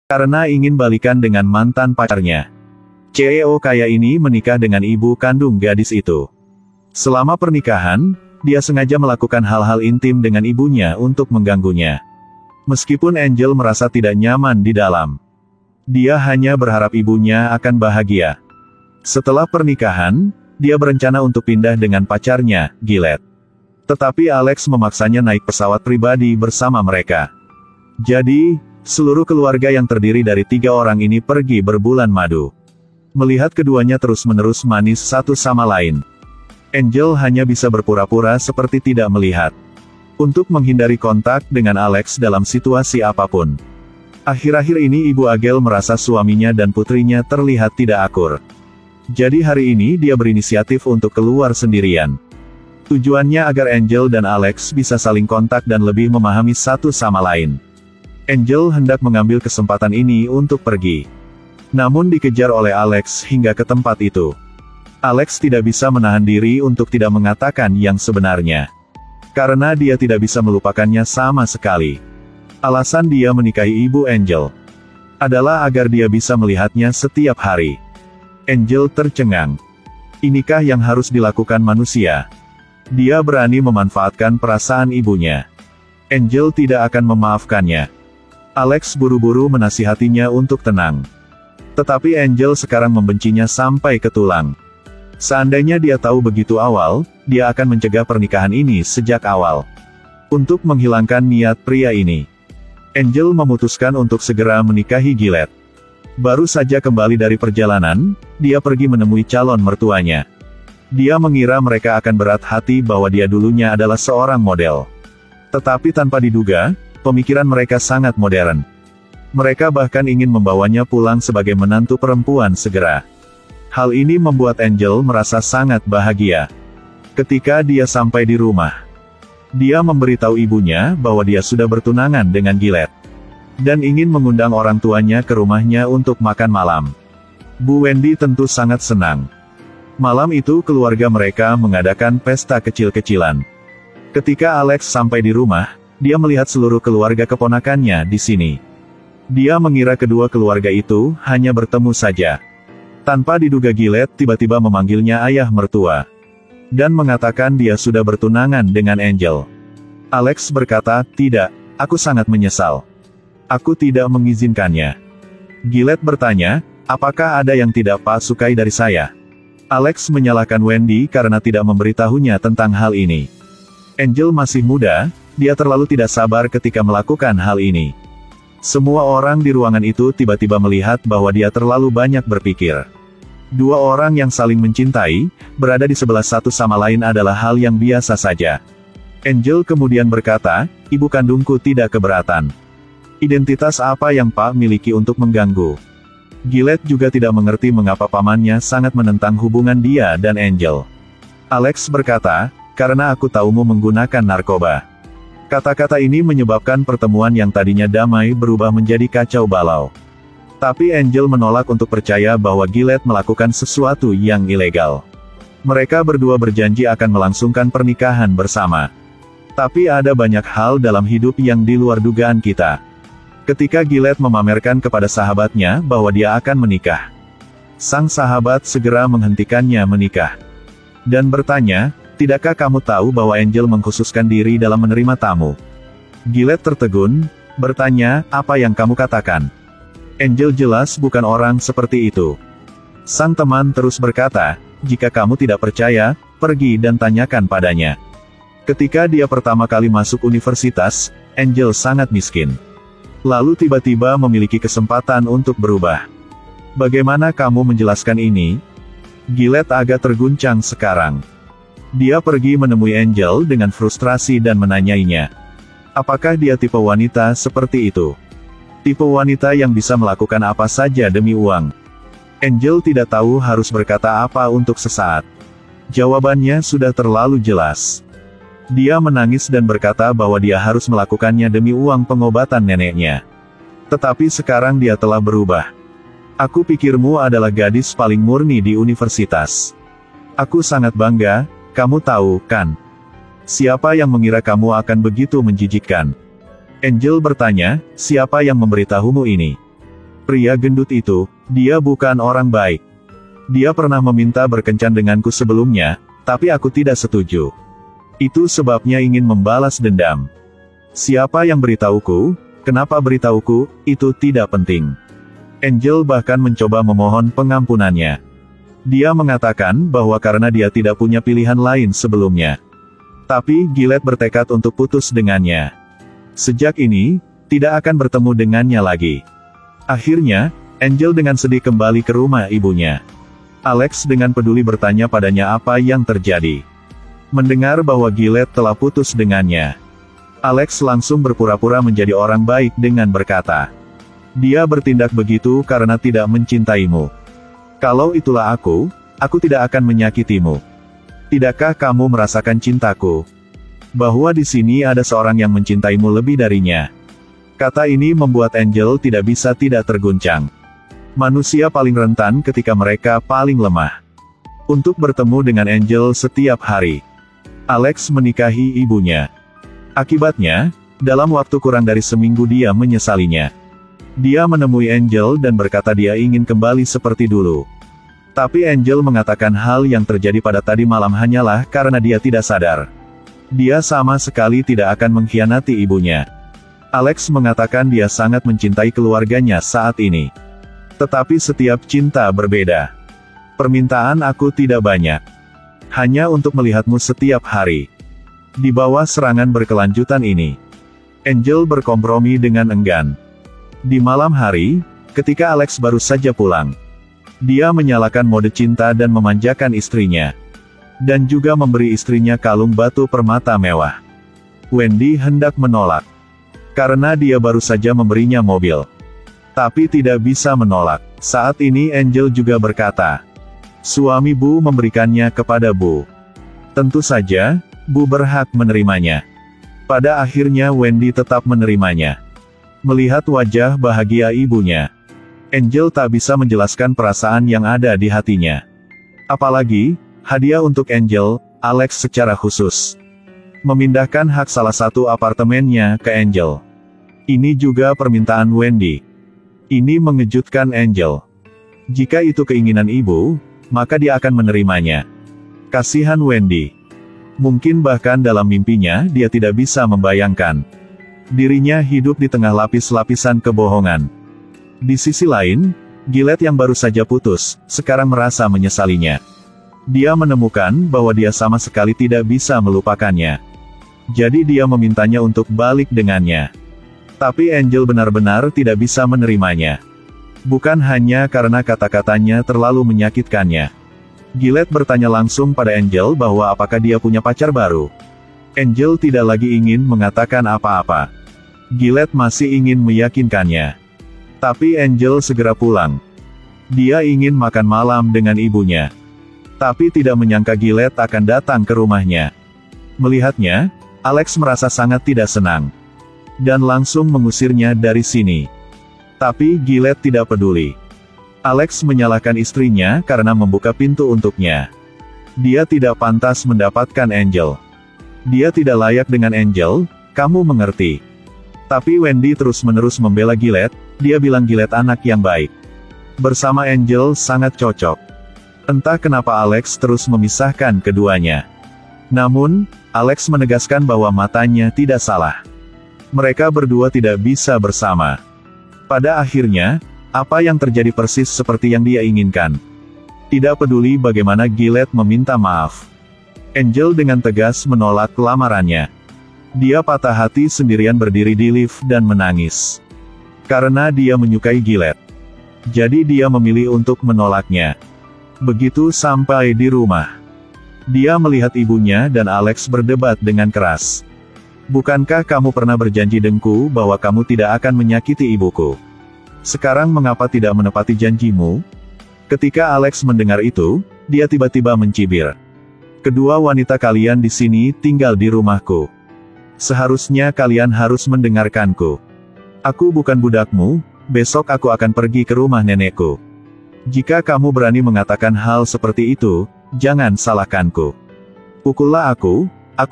Karena ingin balikan dengan mantan pacarnya. CEO kaya ini menikah dengan ibu kandung gadis itu. Selama pernikahan, dia sengaja melakukan hal-hal intim dengan ibunya untuk mengganggunya. Meskipun Angel merasa tidak nyaman di dalam, dia hanya berharap ibunya akan bahagia. Setelah pernikahan, dia berencana untuk pindah dengan pacarnya, Gillette. Tetapi Alex memaksanya naik pesawat pribadi bersama mereka. Jadi, seluruh keluarga yang terdiri dari 3 orang ini pergi berbulan madu. Melihat keduanya terus-menerus manis satu sama lain, Angel hanya bisa berpura-pura seperti tidak melihat. Untuk menghindari kontak dengan Alex dalam situasi apapun. Akhir-akhir ini Ibu Agel merasa suaminya dan putrinya terlihat tidak akur. Jadi hari ini dia berinisiatif untuk keluar sendirian. Tujuannya agar Angel dan Alex bisa saling kontak dan lebih memahami satu sama lain. Angel hendak mengambil kesempatan ini untuk pergi. Namun dikejar oleh Alex hingga ke tempat itu. Alex tidak bisa menahan diri untuk tidak mengatakan yang sebenarnya. Karena dia tidak bisa melupakannya sama sekali. Alasan dia menikahi Ibu Angel adalah agar dia bisa melihatnya setiap hari. Angel tercengang. Inikah yang harus dilakukan manusia? Dia berani memanfaatkan perasaan ibunya. Angel tidak akan memaafkannya. Alex buru-buru menasihatinya untuk tenang. Tetapi Angel sekarang membencinya sampai ke tulang. Seandainya dia tahu begitu awal, dia akan mencegah pernikahan ini sejak awal. Untuk menghilangkan niat pria ini, Angel memutuskan untuk segera menikahi Gillette. Baru saja kembali dari perjalanan, dia pergi menemui calon mertuanya. Dia mengira mereka akan berat hati bahwa dia dulunya adalah seorang model. Tetapi tanpa diduga, pemikiran mereka sangat modern. Mereka bahkan ingin membawanya pulang sebagai menantu perempuan segera. Hal ini membuat Angel merasa sangat bahagia. Ketika dia sampai di rumah, dia memberitahu ibunya bahwa dia sudah bertunangan dengan Gillette. Dan ingin mengundang orang tuanya ke rumahnya untuk makan malam. Bu Wendy tentu sangat senang. Malam itu keluarga mereka mengadakan pesta kecil-kecilan. Ketika Alex sampai di rumah, dia melihat seluruh keluarga keponakannya di sini. Dia mengira kedua keluarga itu hanya bertemu saja. Tanpa diduga Gillette tiba-tiba memanggilnya ayah mertua. Dan mengatakan dia sudah bertunangan dengan Angel. Alex berkata, "Tidak, aku sangat menyesal. Aku tidak mengizinkannya." Gillette bertanya, "Apakah ada yang tidak Pak sukai dari saya?" Alex menyalahkan Wendy karena tidak memberitahunya tentang hal ini. Angel masih muda, dia terlalu tidak sabar ketika melakukan hal ini. Semua orang di ruangan itu tiba-tiba melihat bahwa dia terlalu banyak berpikir. Dua orang yang saling mencintai, berada di sebelah satu sama lain adalah hal yang biasa saja. Angel kemudian berkata, "Ibu kandungku tidak keberatan. Identitas apa yang Pak miliki untuk mengganggu?" Gillette juga tidak mengerti mengapa pamannya sangat menentang hubungan dia dan Angel. Alex berkata, "Karena aku tahumu menggunakan narkoba." Kata-kata ini menyebabkan pertemuan yang tadinya damai berubah menjadi kacau balau. Tapi Angel menolak untuk percaya bahwa Gillette melakukan sesuatu yang ilegal. Mereka berdua berjanji akan melangsungkan pernikahan bersama. Tapi ada banyak hal dalam hidup yang di luar dugaan kita. Ketika Gillette memamerkan kepada sahabatnya bahwa dia akan menikah, sang sahabat segera menghentikannya menikah. Dan bertanya, "Tidakkah kamu tahu bahwa Angel mengkhususkan diri dalam menerima tamu?" Gillette tertegun, bertanya, "Apa yang kamu katakan? Angel jelas bukan orang seperti itu." Sang teman terus berkata, "Jika kamu tidak percaya, pergi dan tanyakan padanya." Ketika dia pertama kali masuk universitas, Angel sangat miskin. Lalu tiba-tiba memiliki kesempatan untuk berubah. "Bagaimana kamu menjelaskan ini?" Gillette agak terguncang sekarang. Dia pergi menemui Angel dengan frustrasi dan menanyainya, apakah dia tipe wanita seperti itu? Tipe wanita yang bisa melakukan apa saja demi uang. Angel tidak tahu harus berkata apa untuk sesaat. Jawabannya sudah terlalu jelas. Dia menangis dan berkata bahwa dia harus melakukannya demi uang pengobatan neneknya. Tetapi sekarang dia telah berubah. "Aku pikirmu adalah gadis paling murni di universitas. Aku sangat bangga. Kamu tahu, kan? Siapa yang mengira kamu akan begitu menjijikkan?" Angel bertanya, "Siapa yang memberitahumu ini?" Pria gendut itu, dia bukan orang baik. Dia pernah meminta berkencan denganku sebelumnya, tapi aku tidak setuju. Itu sebabnya ingin membalas dendam. Siapa yang beritahuku? Kenapa beritahuku? Itu tidak penting. Angel bahkan mencoba memohon pengampunannya. Dia mengatakan bahwa karena dia tidak punya pilihan lain sebelumnya. Tapi Gillette bertekad untuk putus dengannya. Sejak ini, tidak akan bertemu dengannya lagi. Akhirnya, Angel dengan sedih kembali ke rumah ibunya. Alex dengan peduli bertanya padanya apa yang terjadi. Mendengar bahwa Gillette telah putus dengannya, Alex langsung berpura-pura menjadi orang baik dengan berkata, "Dia bertindak begitu karena tidak mencintaimu. Kalau itulah aku tidak akan menyakitimu. Tidakkah kamu merasakan cintaku? Bahwa di sini ada seorang yang mencintaimu lebih darinya." Kata ini membuat Angel tidak bisa tidak terguncang. Manusia paling rentan ketika mereka paling lemah. Untuk bertemu dengan Angel setiap hari, Alex menikahi ibunya. Akibatnya, dalam waktu kurang dari seminggu dia menyesalinya. Dia menemui Angel dan berkata dia ingin kembali seperti dulu. Tapi Angel mengatakan hal yang terjadi pada tadi malam hanyalah karena dia tidak sadar. Dia sama sekali tidak akan mengkhianati ibunya. Alex mengatakan dia sangat mencintai keluarganya saat ini. Tetapi setiap cinta berbeda. Permintaan aku tidak banyak. Hanya untuk melihatmu setiap hari. Di bawah serangan berkelanjutan ini, Angel berkompromi dengan enggan. Di malam hari, ketika Alex baru saja pulang, dia menyalakan mode cinta dan memanjakan istrinya. Dan juga memberi istrinya kalung batu permata mewah. Wendy hendak menolak. Karena dia baru saja memberinya mobil. Tapi tidak bisa menolak. Saat ini Angel juga berkata, suami Bu memberikannya kepada Bu. Tentu saja, Bu berhak menerimanya. Pada akhirnya Wendy tetap menerimanya. Melihat wajah bahagia ibunya, Angel tak bisa menjelaskan perasaan yang ada di hatinya. Apalagi, hadiah untuk Angel, Alex secara khusus memindahkan hak salah satu apartemennya ke Angel. Ini juga permintaan Wendy. Ini mengejutkan Angel. Jika itu keinginan ibu, maka dia akan menerimanya. Kasihan Wendy. Mungkin bahkan dalam mimpinya dia tidak bisa membayangkan dirinya hidup di tengah lapis-lapisan kebohongan. Di sisi lain, Gillette yang baru saja putus, sekarang merasa menyesalinya. Dia menemukan bahwa dia sama sekali tidak bisa melupakannya. Jadi dia memintanya untuk balik dengannya. Tapi Angel benar-benar tidak bisa menerimanya. Bukan hanya karena kata-katanya terlalu menyakitkannya. Gillette bertanya langsung pada Angel bahwa apakah dia punya pacar baru. Angel tidak lagi ingin mengatakan apa-apa. Gillette masih ingin meyakinkannya. Tapi Angel segera pulang. Dia ingin makan malam dengan ibunya. Tapi tidak menyangka Gillette akan datang ke rumahnya. Melihatnya, Alex merasa sangat tidak senang. Dan langsung mengusirnya dari sini. Tapi Gillette tidak peduli. Alex menyalahkan istrinya karena membuka pintu untuknya. Dia tidak pantas mendapatkan Angel. Dia tidak layak dengan Angel, kamu mengerti. Tapi Wendy terus-menerus membela Gillette, dia bilang Gillette anak yang baik. Bersama Angel sangat cocok. Entah kenapa Alex terus memisahkan keduanya. Namun, Alex menegaskan bahwa matanya tidak salah. Mereka berdua tidak bisa bersama. Pada akhirnya, apa yang terjadi persis seperti yang dia inginkan. Tidak peduli bagaimana Gillette meminta maaf. Angel dengan tegas menolak lamarannya. Dia patah hati sendirian berdiri di lift dan menangis. Karena dia menyukai Gillette. Jadi dia memilih untuk menolaknya. Begitu sampai di rumah, dia melihat ibunya dan Alex berdebat dengan keras. Bukankah kamu pernah berjanji denganku bahwa kamu tidak akan menyakiti ibuku? Sekarang mengapa tidak menepati janjimu? Ketika Alex mendengar itu, dia tiba-tiba mencibir. Kedua wanita kalian di sini tinggal di rumahku. Seharusnya kalian harus mendengarkanku. Aku bukan budakmu, besok aku akan pergi ke rumah nenekku. Jika kamu berani mengatakan hal seperti itu, jangan salahkanku. Pukullah aku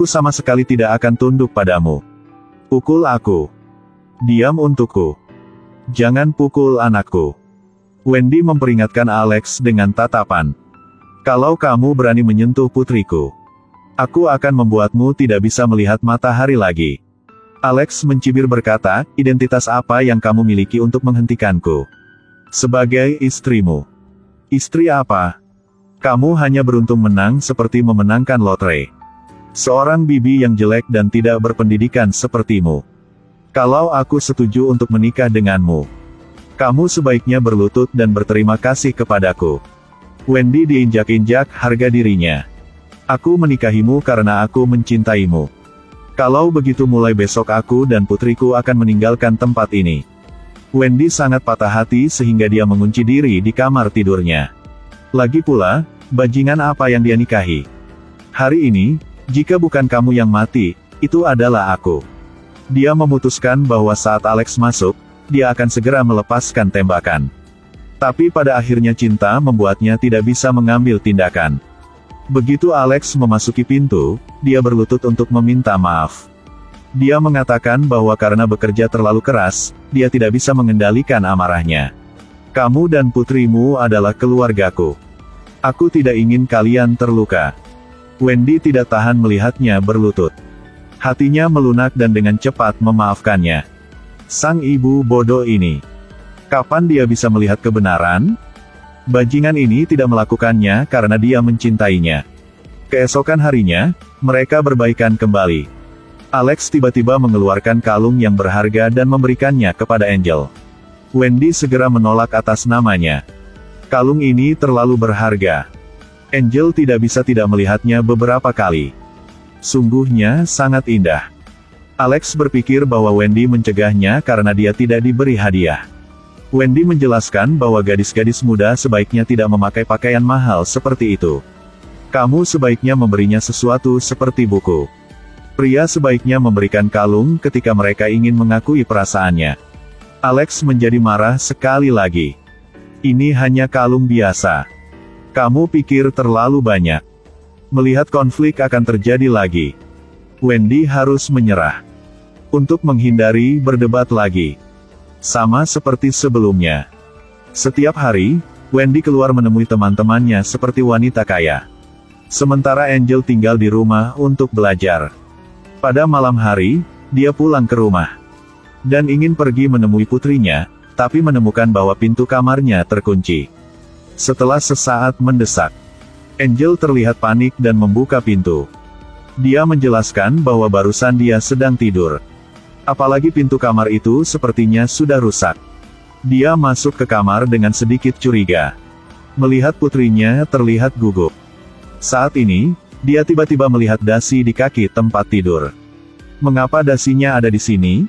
sama sekali tidak akan tunduk padamu. Pukul aku. Diam untukku. Jangan pukul anakku. Wendy memperingatkan Alex dengan tatapan. Kalau kamu berani menyentuh putriku, aku akan membuatmu tidak bisa melihat matahari lagi. Alex mencibir berkata, identitas apa yang kamu miliki untuk menghentikanku? Sebagai istrimu. Istri apa? Kamu hanya beruntung menang seperti memenangkan lotre. Seorang bibi yang jelek dan tidak berpendidikan sepertimu. Kalau aku setuju untuk menikah denganmu, kamu sebaiknya berlutut dan berterima kasih kepadaku. Wendy diinjak-injak harga dirinya. Aku menikahimu karena aku mencintaimu. Kalau begitu mulai besok aku dan putriku akan meninggalkan tempat ini. Wendy sangat patah hati sehingga dia mengunci diri di kamar tidurnya. Lagi pula, bajingan apa yang dia nikahi? Hari ini, jika bukan kamu yang mati, itu adalah aku. Dia memutuskan bahwa saat Alex masuk, dia akan segera melepaskan tembakan. Tapi pada akhirnya cinta membuatnya tidak bisa mengambil tindakan. Begitu Alex memasuki pintu, dia berlutut untuk meminta maaf. Dia mengatakan bahwa karena bekerja terlalu keras, dia tidak bisa mengendalikan amarahnya. Kamu dan putrimu adalah keluargaku. Aku tidak ingin kalian terluka. Wendy tidak tahan melihatnya berlutut. Hatinya melunak dan dengan cepat memaafkannya. Sang ibu bodoh ini. Kapan dia bisa melihat kebenaran? Bajingan ini tidak melakukannya karena dia mencintainya. Keesokan harinya, mereka berbaikan kembali. Alex tiba-tiba mengeluarkan kalung yang berharga dan memberikannya kepada Angel. Wendy segera menolak atas namanya. Kalung ini terlalu berharga. Angel tidak bisa tidak melihatnya beberapa kali. Sungguhnya sangat indah. Alex berpikir bahwa Wendy mencegahnya karena dia tidak diberi hadiah. Wendy menjelaskan bahwa gadis-gadis muda sebaiknya tidak memakai pakaian mahal seperti itu. Kamu sebaiknya memberinya sesuatu seperti buku. Pria sebaiknya memberikan kalung ketika mereka ingin mengakui perasaannya. Alex menjadi marah sekali lagi. Ini hanya kalung biasa. Kamu pikir terlalu banyak. Melihat konflik akan terjadi lagi, Wendy harus menyerah. Untuk menghindari berdebat lagi. Sama seperti sebelumnya. Setiap hari, Wendy keluar menemui teman-temannya seperti wanita kaya. Sementara Angel tinggal di rumah untuk belajar. Pada malam hari, dia pulang ke rumah. Dan ingin pergi menemui putrinya, tapi menemukan bahwa pintu kamarnya terkunci. Setelah sesaat mendesak, Angel terlihat panik dan membuka pintu. Dia menjelaskan bahwa barusan dia sedang tidur. Apalagi pintu kamar itu sepertinya sudah rusak. Dia masuk ke kamar dengan sedikit curiga. Melihat putrinya terlihat gugup. Saat ini, dia tiba-tiba melihat dasi di kaki tempat tidur. Mengapa dasinya ada di sini?